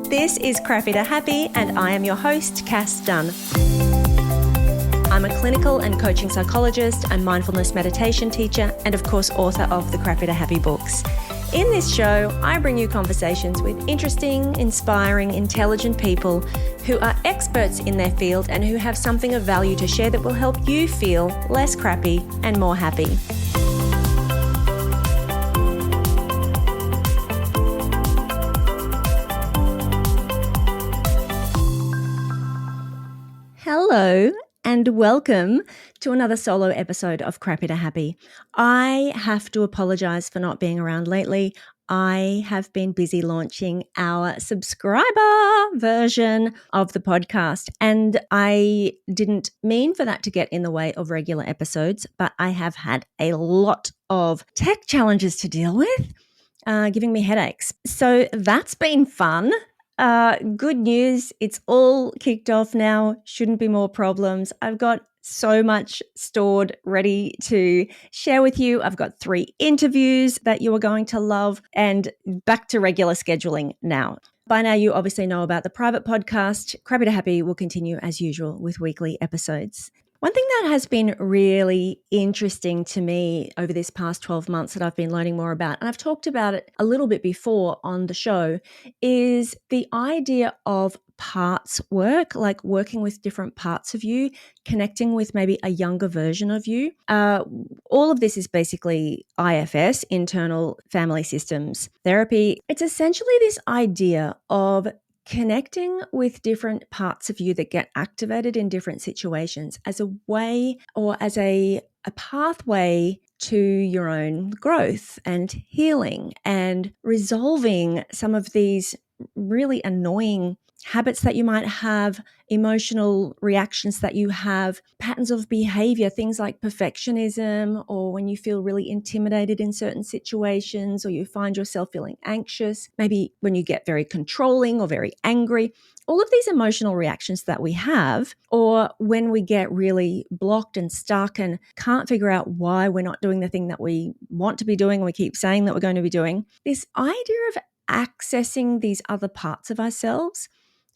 This is Crappy to Happy, and I am your host, Cass Dunn. I'm a clinical and coaching psychologist and mindfulness meditation teacher, and of course, author of the Crappy to Happy books. In this show, I bring you conversations with interesting, inspiring, intelligent people who are experts in their field and who have something of value to share that will help you feel less crappy and more happy. Hello and welcome to another solo episode of Crappy to Happy. I have to apologise for not being around lately. I have been busy launching our subscriber version of the podcast, and I didn't mean for that to get in the way of regular episodes, but I have had a lot of tech challenges to deal with, giving me headaches. So that's been fun. Good news, it's all kicked off now. Shouldn't be more problems. I've got so much stored, ready to share with you. I've got 3 interviews that you are going to love, and back to regular scheduling now. By now, you obviously know about the private podcast. Crappy to Happy will continue as usual with weekly episodes. One thing that has been really interesting to me over this past 12 months that I've been learning more about, and I've talked about it a little bit before on the show, is the idea of parts work, like working with different parts of you, connecting with maybe a younger version of you. All of this is basically IFS, internal family systems therapy. It's essentially this idea of connecting with different parts of you that get activated in different situations as a way or as a pathway to your own growth and healing and resolving some of these really annoying habits that you might have, emotional reactions that you have, patterns of behavior, things like perfectionism, or when you feel really intimidated in certain situations, or you find yourself feeling anxious, maybe when you get very controlling or very angry. All of these emotional reactions that we have, or when we get really blocked and stuck and can't figure out why we're not doing the thing that we want to be doing and we keep saying that we're going to be doing, this idea of accessing these other parts of ourselves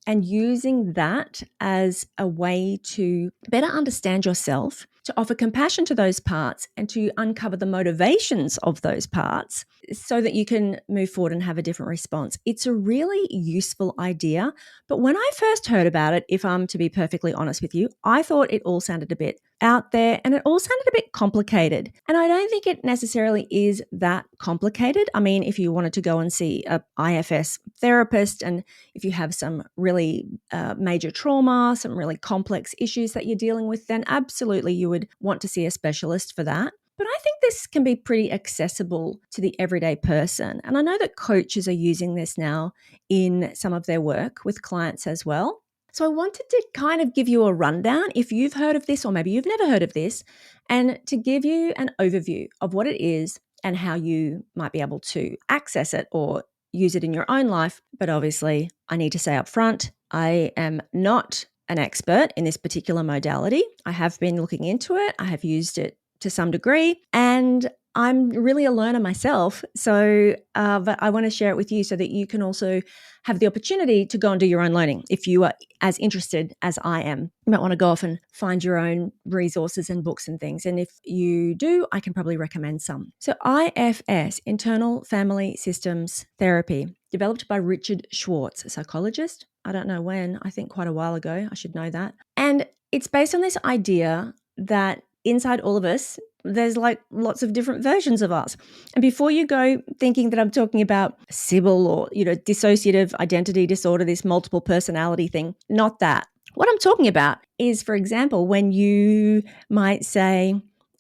and using that as a way to better understand yourself, to offer compassion to those parts and to uncover the motivations of those parts so that you can move forward and have a different response. It's a really useful idea. But when I first heard about it, if I'm to be perfectly honest with you, I thought it all sounded a bit out there and it all sounded a bit complicated. And I don't think it necessarily is that complicated. I mean, if you wanted to go and see a IFS therapist, and if you have some really major trauma, some really complex issues that you're dealing with, then absolutely you would want to see a specialist for that. But I think this can be pretty accessible to the everyday person. And I know that coaches are using this now in some of their work with clients as well. So I wanted to kind of give you a rundown if you've heard of this or maybe you've never heard of this, and to give you an overview of what it is and how you might be able to access it or use it in your own life. But obviously, I need to say up front, I am not an expert in this particular modality. I have been looking into it. I have used it to some degree, and I'm really a learner myself. So, but I want to share it with you so that you can also have the opportunity to go and do your own learning if you are as interested as I am. You might want to go off and find your own resources and books and things. And if you do, I can probably recommend some. So IFS, Internal Family Systems Therapy, developed by Richard Schwartz, a psychologist. I don't know when, I think quite a while ago. I should know that. And it's based on this idea that inside all of us, there's like lots of different versions of us. And before you go thinking that I'm talking about Sybil or, dissociative identity disorder, this multiple personality thing, not that. What I'm talking about is, for example, when you might say,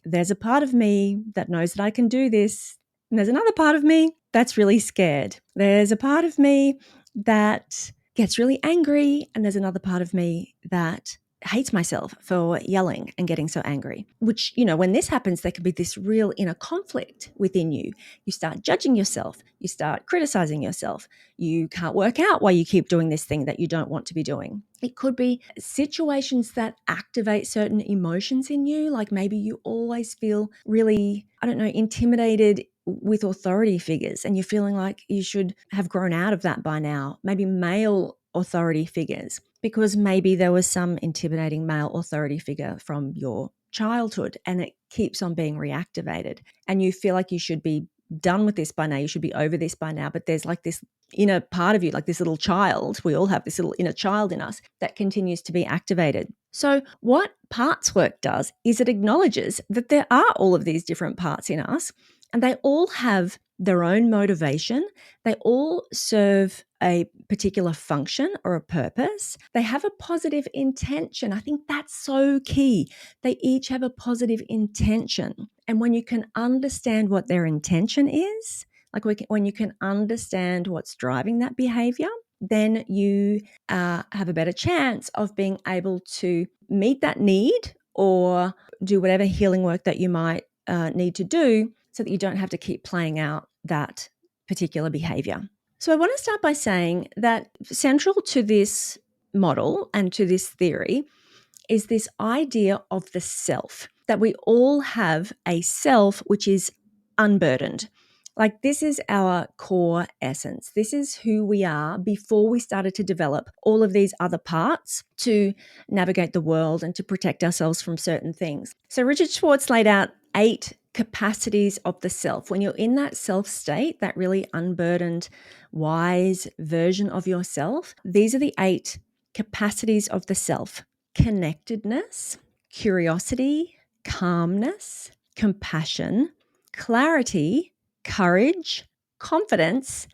there's a part of me that knows that I can do this, and there's another part of me that's really scared. There's a part of me that gets really angry, and there's another part of me that hates myself for yelling and getting so angry, which, when this happens, there can be this real inner conflict within you. You start judging yourself. You start criticizing yourself. You can't work out why you keep doing this thing that you don't want to be doing. It could be situations that activate certain emotions in you, like maybe you always feel really, intimidated with authority figures and you're feeling like you should have grown out of that by now, maybe male authority figures, because maybe there was some intimidating male authority figure from your childhood and it keeps on being reactivated and you feel like you should be done with this by now, you should be over this by now, but there's like this inner part of you, like this little child, we all have this little inner child in us that continues to be activated. So what parts work does is it acknowledges that there are all of these different parts in us and they all have their own motivation. They all serve a particular function or a purpose. They have a positive intention. I think that's so key. They each have a positive intention. And when you can understand what their intention is, like when you can understand what's driving that behavior, then you have a better chance of being able to meet that need or do whatever healing work that you might need to do so that you don't have to keep playing out that particular behavior. So I want to start by saying that central to this model and to this theory is this idea of the self, that we all have a self which is unburdened. Like this is our core essence. This is who we are before we started to develop all of these other parts to navigate the world and to protect ourselves from certain things. So Richard Schwartz laid out 8 capacities of the self. When you're in that self state, that really unburdened, wise version of yourself, these are the 8 capacities of the self: connectedness, curiosity, calmness, compassion, clarity, courage, confidence,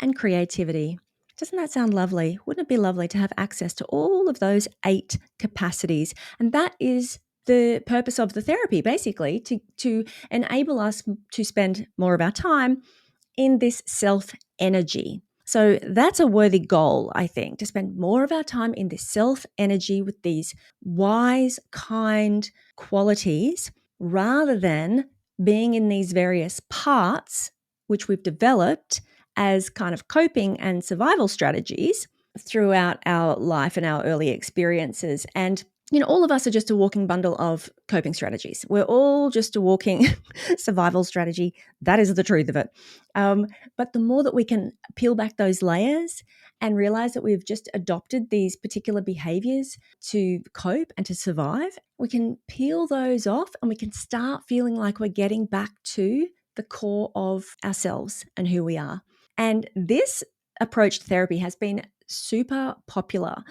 and creativity. Doesn't that sound lovely? Wouldn't it be lovely to have access to all of those 8 capacities? And that is the purpose of the therapy, basically, to enable us to spend more of our time in this self energy. So that's a worthy goal, I think, to spend more of our time in this self energy with these wise, kind qualities rather than being in these various parts which we've developed as kind of coping and survival strategies throughout our life and our early experiences. And all of us are just a walking bundle of coping strategies. We're all just a walking survival strategy. That is the truth of it. But the more that we can peel back those layers and realize that we've just adopted these particular behaviors to cope and to survive, we can peel those off and we can start feeling like we're getting back to the core of ourselves and who we are. And this approach to therapy has been super popular.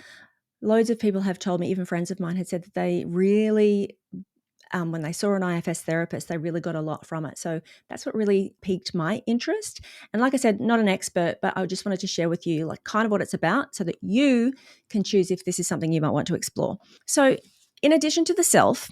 Loads of people have told me, even friends of mine had said that they really, when they saw an IFS therapist, they really got a lot from it. So that's what really piqued my interest. And like I said, not an expert, but I just wanted to share with you like kind of what it's about so that you can choose if this is something you might want to explore. So in addition to the self,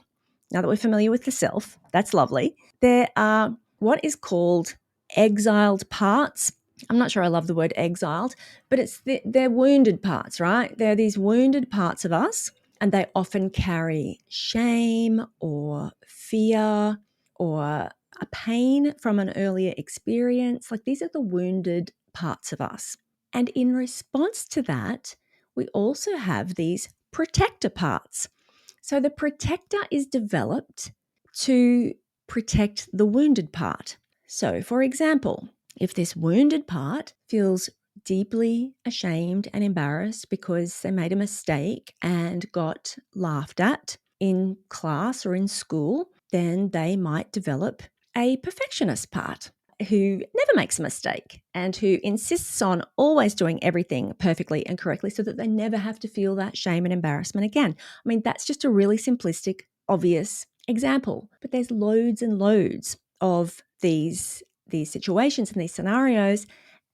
now that we're familiar with the self, that's lovely, there are what is called exiled parts. I'm not sure I love the word exiled, but they're wounded parts, right? They're these wounded parts of us, and they often carry shame or fear or a pain from an earlier experience. Like these are the wounded parts of us. And in response to that, we also have these protector parts. So the protector is developed to protect the wounded part. So, for example, if this wounded part feels deeply ashamed and embarrassed because they made a mistake and got laughed at in class or in school, then they might develop a perfectionist part who never makes a mistake and who insists on always doing everything perfectly and correctly so that they never have to feel that shame and embarrassment again. I mean, that's just a really simplistic, obvious example, but there's loads and loads of these situations and these scenarios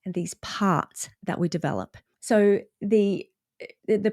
and these parts that we develop. So the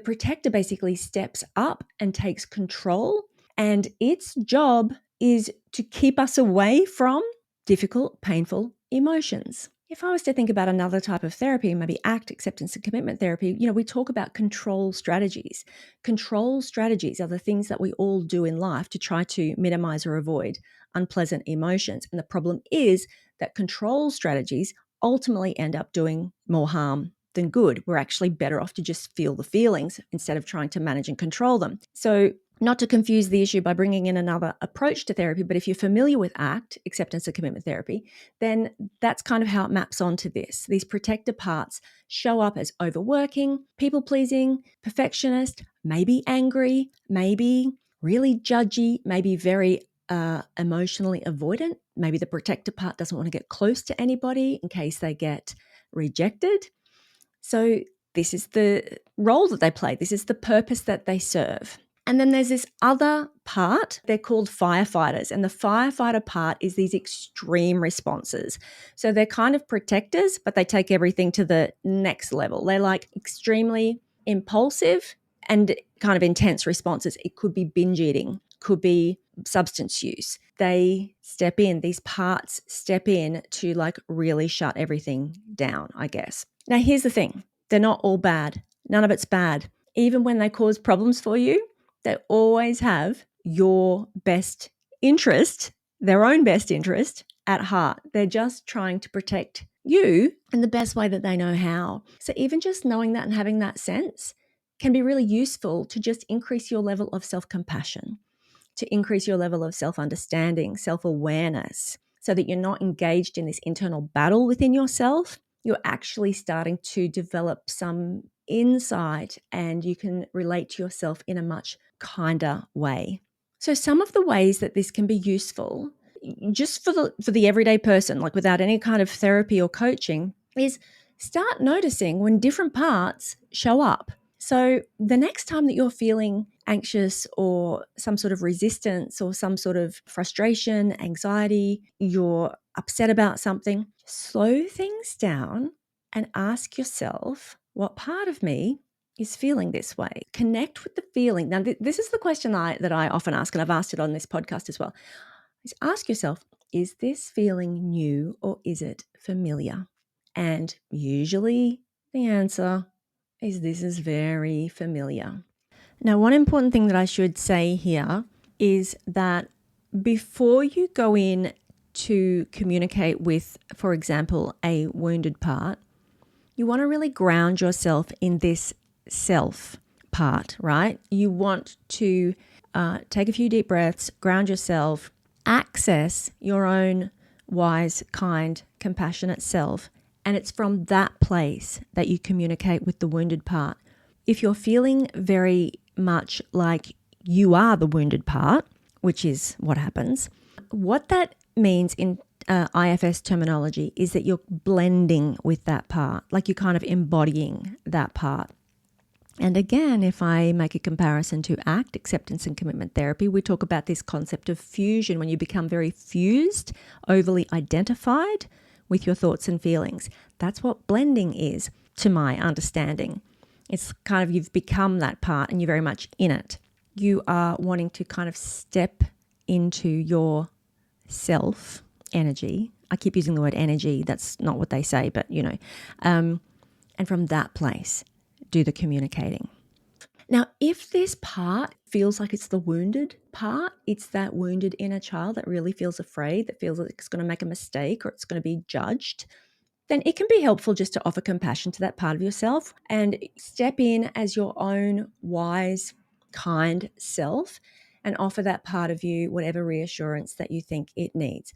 protector basically steps up and takes control, and its job is to keep us away from difficult, painful emotions. If I was to think about another type of therapy, maybe ACT, acceptance and commitment therapy, we talk about control strategies. Control strategies are the things that we all do in life to try to minimize or avoid unpleasant emotions. And the problem is that control strategies ultimately end up doing more harm than good. We're actually better off to just feel the feelings instead of trying to manage and control them. So Not to confuse the issue by bringing in another approach to therapy, but if you're familiar with ACT, acceptance and commitment therapy, then that's kind of how it maps onto this. These protector parts show up as overworking, people pleasing, perfectionist, maybe angry, maybe really judgy, maybe very emotionally avoidant. Maybe the protector part doesn't want to get close to anybody in case they get rejected. So this is the role that they play. This is the purpose that they serve. And then there's this other part, they're called firefighters. And the firefighter part is these extreme responses. So they're kind of protectors, but they take everything to the next level. They're like extremely impulsive and kind of intense responses. It could be binge eating, could be substance use. They step in, these parts step in to like really shut everything down, I guess. Now, here's the thing. They're not all bad. None of it's bad. Even when they cause problems for you, they always have your best interest, their own best interest at heart. They're just trying to protect you in the best way that they know how. So even just knowing that and having that sense can be really useful to just increase your level of self-compassion, to increase your level of self-understanding, self-awareness, so that you're not engaged in this internal battle within yourself. You're actually starting to develop some insight and you can relate to yourself in a much kinder way. So some of the ways that this can be useful just for the everyday person, like without any kind of therapy or coaching, is start noticing when different parts show up. So the next time that you're feeling anxious or some sort of resistance or some sort of frustration, anxiety, you're upset about something, slow things down and ask yourself, what part of me is feeling this way? Connect with the feeling. Now, this is the question that I often ask, and I've asked it on this podcast as well, is ask yourself, is this feeling new or is it familiar? And usually the answer is this is very familiar. Now, one important thing that I should say here is that before you go in to communicate with, for example, a wounded part, you want to really ground yourself in this self part, right? You want to take a few deep breaths, ground yourself, access your own wise, kind, compassionate self. And it's from that place that you communicate with the wounded part. If you're feeling very much like you are the wounded part, which is what happens, what that means in IFS terminology is that you're blending with that part, like you're kind of embodying that part. And again, if I make a comparison to ACT, acceptance and commitment therapy, we talk about this concept of fusion, when you become very fused, overly identified with your thoughts and feelings. That's what blending is, to my understanding. It's kind of you've become that part and you're very much in it. You are wanting to kind of step into your self energy. I keep using the word energy. That's not what they say, but you know. And from that place, do the communicating. Now, if this part feels like it's the wounded part, it's that wounded inner child that really feels afraid, that feels like it's going to make a mistake or it's going to be judged, then it can be helpful just to offer compassion to that part of yourself and step in as your own wise, kind self and offer that part of you whatever reassurance that you think it needs.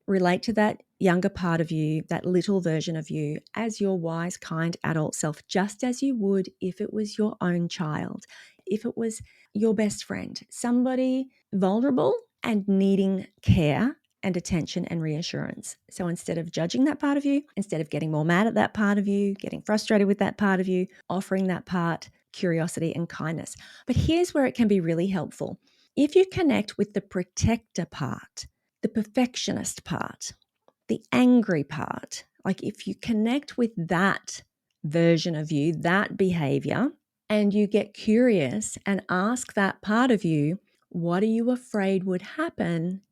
Relate to that younger part of you, that little version of you, as your wise, kind adult self, just as you would if it was your own child, if it was your best friend, somebody vulnerable and needing care and attention and reassurance. So instead of judging that part of you, instead of getting more mad at that part of you, getting frustrated with that part of you, offering that part curiosity and kindness. But here's where it can be really helpful. If you connect with the protector part, the perfectionist part, the angry part, like if you connect with that version of you, that behavior, and you get curious and ask that part of you, what are you afraid would happen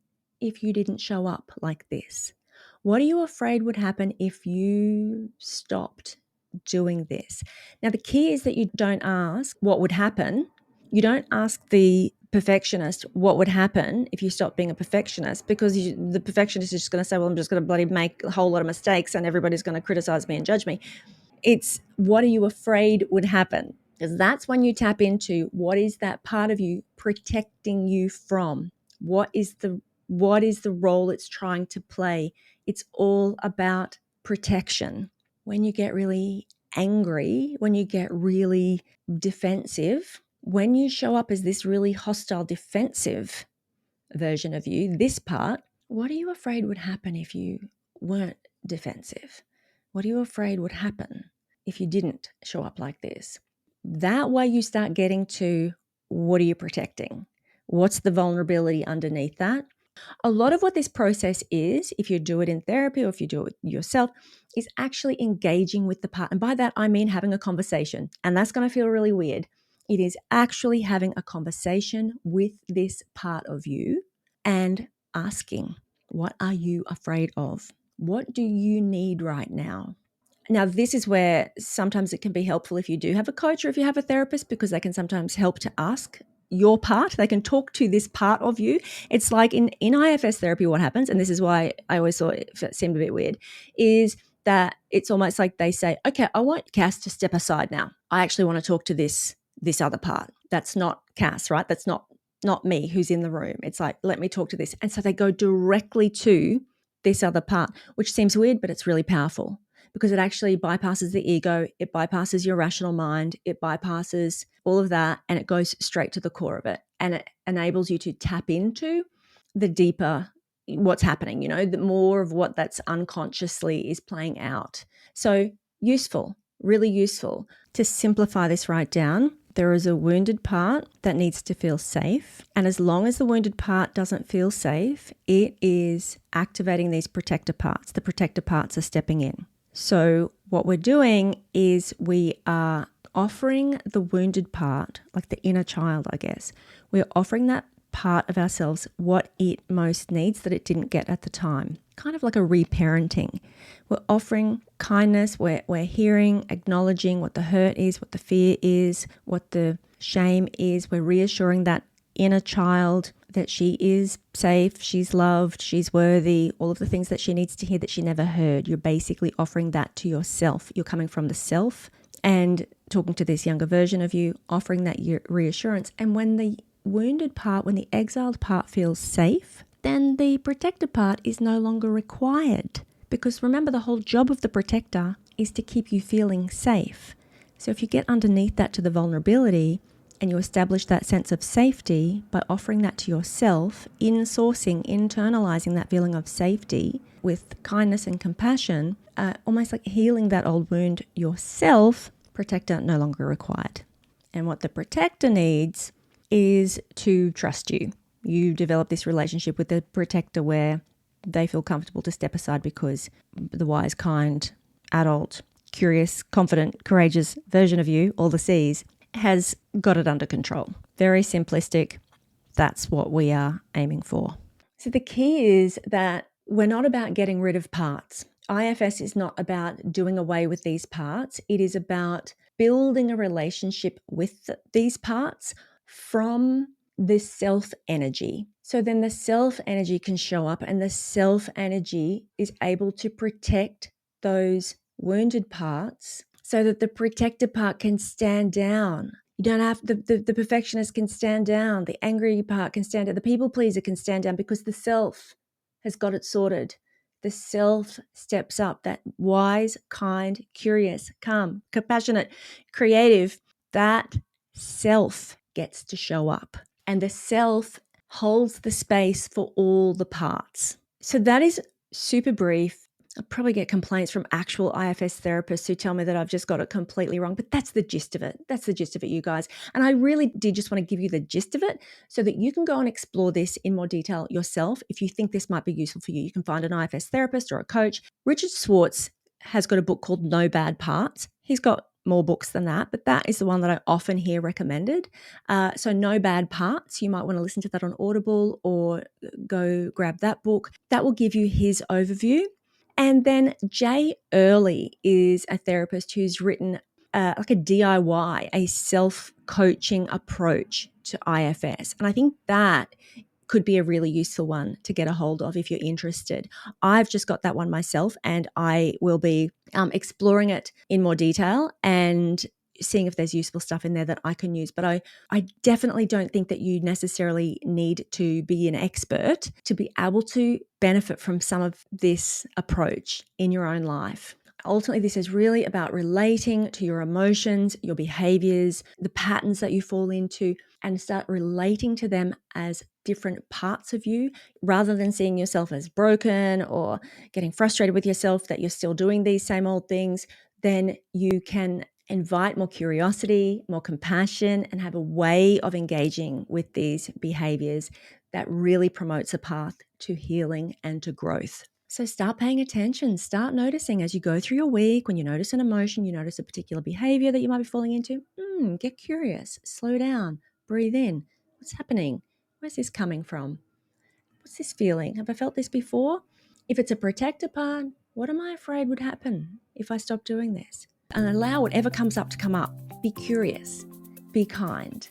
if you didn't show up like this? What are you afraid would happen if you stopped doing this? Now, the key is that you don't ask what would happen. You don't ask the perfectionist what would happen if you stop being a perfectionist, because the perfectionist is just going to say, well, I'm just going to bloody make a whole lot of mistakes and everybody's going to criticize me and judge me. It's what are you afraid would happen? because that's when you tap into what is that part of you protecting you from? What is the role it's trying to play? It's all about protection. When you get really angry, when you get really defensive, when you show up as this really hostile, defensive version of you, this part, what are you afraid would happen if you weren't defensive? What are you afraid would happen if you didn't show up like this? That way you start getting to, what are you protecting? What's the vulnerability underneath that? A lot of what this process is, if you do it in therapy or if you do it yourself, is actually engaging with the part. And by that, I mean having a conversation. And that's going to feel really weird. It is actually having a conversation with this part of you and asking, what are you afraid of? What do you need right now? Now, this is where sometimes it can be helpful if you do have a coach or if you have a therapist, because they can sometimes help to ask your part. They can talk to this part of you. It's like in IFS therapy, what happens, and this is why I always thought it seemed a bit weird, is that it's almost like they say, okay, I want Cass to step aside now. I actually want to talk to this other part. That's not Cass, right? That's not me who's in the room. It's like, let me talk to this. And so they go directly to this other part, which seems weird, but it's really powerful, because it actually bypasses the ego, it bypasses your rational mind, it bypasses all of that, and it goes straight to the core of it. And it enables you to tap into the deeper what's happening, the more of what that's unconsciously is playing out. So useful, really useful. To simplify this right down, there is a wounded part that needs to feel safe. And as long as the wounded part doesn't feel safe, it is activating these protector parts. The protector parts are stepping in. So what we're doing is we are offering the wounded part, like the inner child, I guess. We're offering that part of ourselves what it most needs that it didn't get at the time. Kind of like a reparenting. We're offering kindness. We're hearing, acknowledging what the hurt is, what the fear is, what the shame is. We're reassuring that inner child that she is safe, she's loved, she's worthy, all of the things that she needs to hear that she never heard. You're basically offering that to yourself. You're coming from the self and talking to this younger version of you, offering that reassurance. And when the wounded part, when the exiled part feels safe, then the protector part is no longer required. Because remember, the whole job of the protector is to keep you feeling safe. So if you get underneath that to the vulnerability, and you establish that sense of safety by offering that to yourself, internalizing that feeling of safety with kindness and compassion, almost like healing that old wound yourself, protector no longer required. And what the protector needs is to trust you. You develop this relationship with the protector where they feel comfortable to step aside because the wise, kind, adult, curious, confident, courageous version of you, all the C's, has got it under control. Very simplistic. That's what we are aiming for. So the key is that we're not about getting rid of parts. IFS is not about doing away with these parts. It is about building a relationship with these parts from the self energy. So then the self energy can show up, and the self energy is able to protect those wounded parts so that the protector part can stand down. You don't have the perfectionist can stand down, the angry part can stand down, the people pleaser can stand down, because the self has got it sorted. The self steps up, that wise, kind, curious, calm, compassionate, creative. That self gets to show up, and the self holds the space for all the parts. So that is super brief. I'll probably get complaints from actual IFS therapists who tell me that I've just got it completely wrong, but that's the gist of it. That's the gist of it, you guys. And I really did just want to give you the gist of it so that you can go and explore this in more detail yourself. If you think this might be useful for you, you can find an IFS therapist or a coach. Richard Schwartz has got a book called No Bad Parts. He's got more books than that, but that is the one that I often hear recommended. So No Bad Parts, you might want to listen to that on Audible or go grab that book. That will give you his overview. And then Jay Early is a therapist who's written like a DIY, a self-coaching approach to IFS. And I think that could be a really useful one to get a hold of if you're interested. I've just got that one myself, and I will be exploring it in more detail and seeing if there's useful stuff in there that I can use. But I definitely don't think that you necessarily need to be an expert to be able to benefit from some of this approach in your own life. Ultimately, this is really about relating to your emotions, your behaviors, the patterns that you fall into, and start relating to them as different parts of you rather than seeing yourself as broken or getting frustrated with yourself that you're still doing these same old things. Then you can invite more curiosity, more compassion, and have a way of engaging with these behaviors that really promotes a path to healing and to growth. So start paying attention, start noticing as you go through your week. When you notice an emotion, you notice a particular behavior that you might be falling into, get curious, slow down, breathe in. What's happening? Where's this coming from? What's this feeling? Have I felt this before? If it's a protector part, what am I afraid would happen if I stop doing this? And allow whatever comes up to come up. Be curious, be kind.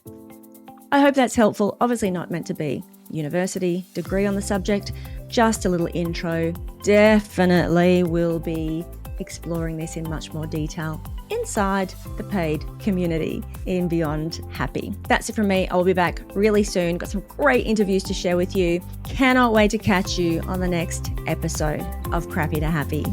I hope that's helpful. Obviously not meant to be university degree on the subject, just a little intro. Definitely will be exploring this in much more detail inside the paid community in Beyond Happy. That's it from me. I'll be back really soon. Got some great interviews to share with you. Cannot wait to catch you on the next episode of Crappy to Happy.